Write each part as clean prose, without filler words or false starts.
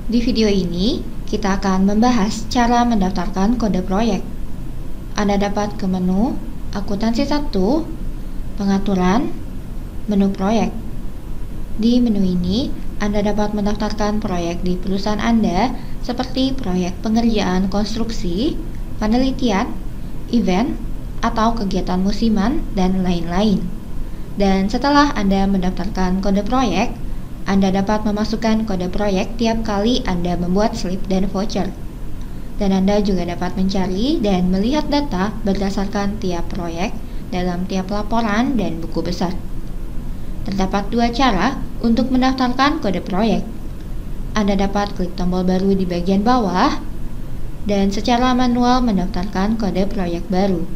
Di video ini, kita akan membahas cara mendaftarkan kode proyek. Anda dapat ke menu Akuntansi 1, Pengaturan, Menu Proyek. Di menu ini, Anda dapat mendaftarkan proyek di perusahaan Anda seperti proyek pengerjaan konstruksi, penelitian, event, atau kegiatan musiman, dan lain-lain. Dan setelah Anda mendaftarkan kode proyek, Anda dapat memasukkan kode proyek tiap kali Anda membuat slip dan voucher. Dan Anda juga dapat mencari dan melihat data berdasarkan tiap proyek dalam tiap laporan dan buku besar. Terdapat dua cara untuk mendaftarkan kode proyek. Anda dapat klik tombol baru di bagian bawah dan secara manual mendaftarkan kode proyek baru.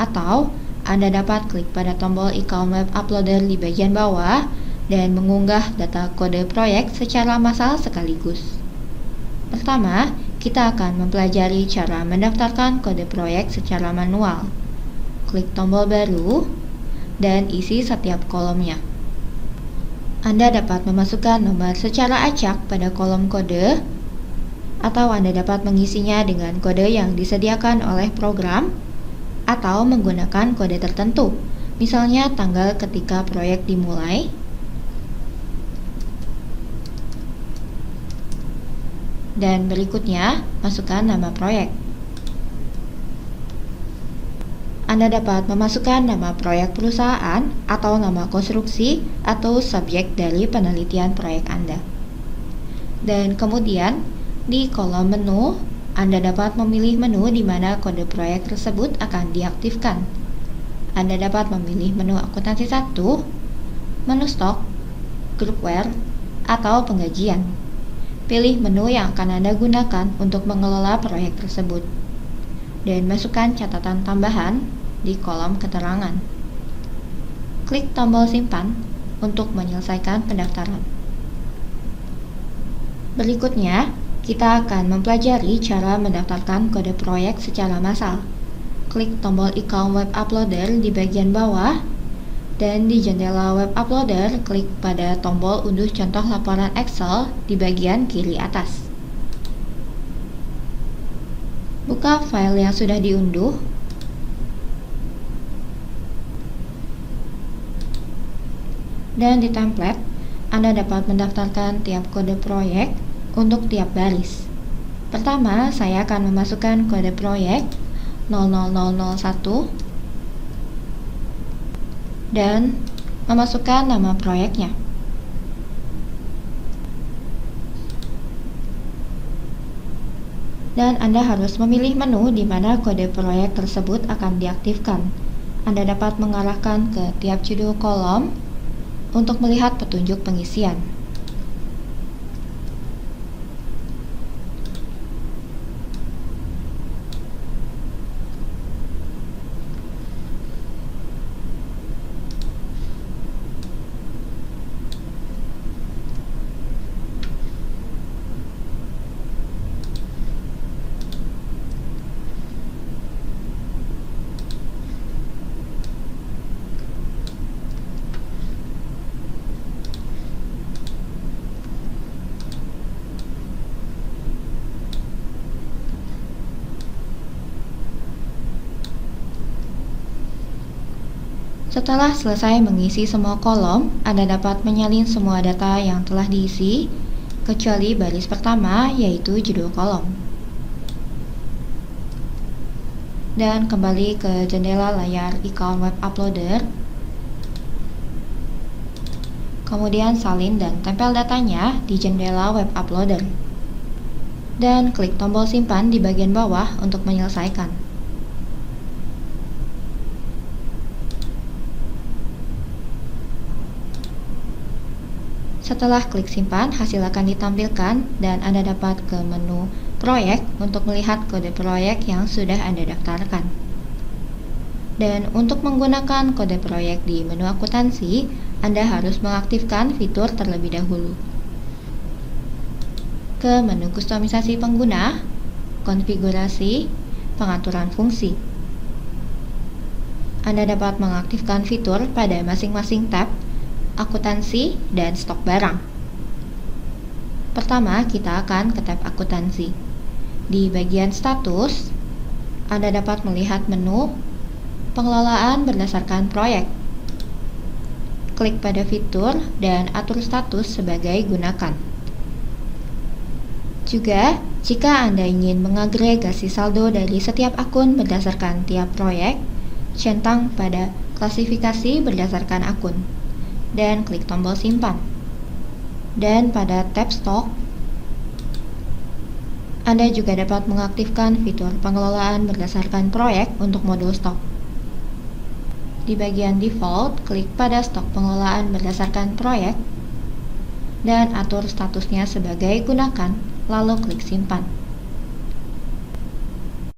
Atau Anda dapat klik pada tombol ikon web uploader di bagian bawah dan mengunggah data kode proyek secara massal sekaligus. Pertama, kita akan mempelajari cara mendaftarkan kode proyek secara manual. Klik tombol baru dan isi setiap kolomnya. Anda dapat memasukkan nomor secara acak pada kolom kode, atau Anda dapat mengisinya dengan kode yang disediakan oleh program, atau menggunakan kode tertentu, misalnya tanggal ketika proyek dimulai, dan berikutnya masukkan nama proyek. Anda dapat memasukkan nama proyek perusahaan atau nama konstruksi atau subjek dari penelitian proyek Anda. Dan kemudian di kolom menu, Anda dapat memilih menu di mana kode proyek tersebut akan diaktifkan. Anda dapat memilih menu akuntansi 1, menu stok, groupware, atau penggajian. Pilih menu yang akan Anda gunakan untuk mengelola proyek tersebut. Dan masukkan catatan tambahan di kolom keterangan. Klik tombol simpan untuk menyelesaikan pendaftaran. Berikutnya, kita akan mempelajari cara mendaftarkan kode proyek secara massal. Klik tombol ikon web uploader di bagian bawah, dan di jendela web uploader, klik pada tombol unduh contoh laporan Excel di bagian kiri atas. Buka file yang sudah diunduh. Dan di template, Anda dapat mendaftarkan tiap kode proyek untuk tiap baris. Pertama, saya akan memasukkan kode proyek 00001 dan memasukkan nama proyeknya. Dan Anda harus memilih menu di mana kode proyek tersebut akan diaktifkan. Anda dapat mengarahkan ke tiap judul kolom untuk melihat petunjuk pengisian. Setelah selesai mengisi semua kolom, Anda dapat menyalin semua data yang telah diisi, kecuali baris pertama, yaitu judul kolom. Dan kembali ke jendela layar ikon web uploader. Kemudian salin dan tempel datanya di jendela web uploader. Dan klik tombol simpan di bagian bawah untuk menyelesaikan. Setelah klik simpan, hasil akan ditampilkan dan Anda dapat ke menu proyek untuk melihat kode proyek yang sudah Anda daftarkan. Dan untuk menggunakan kode proyek di menu akuntansi, Anda harus mengaktifkan fitur terlebih dahulu. Ke menu kustomisasi pengguna, konfigurasi, pengaturan fungsi. Anda dapat mengaktifkan fitur pada masing-masing tab, akuntansi, dan stok barang. Pertama, kita akan ke tab akuntansi. Di bagian status, Anda dapat melihat menu pengelolaan berdasarkan proyek. Klik pada fitur dan atur status sebagai gunakan. Juga, jika Anda ingin mengagregasi saldo dari setiap akun berdasarkan tiap proyek, centang pada klasifikasi berdasarkan akun dan klik tombol simpan. Dan pada tab stok, Anda juga dapat mengaktifkan fitur pengelolaan berdasarkan proyek untuk modul stok. Di bagian default, klik pada stok pengelolaan berdasarkan proyek dan atur statusnya sebagai gunakan, lalu klik simpan.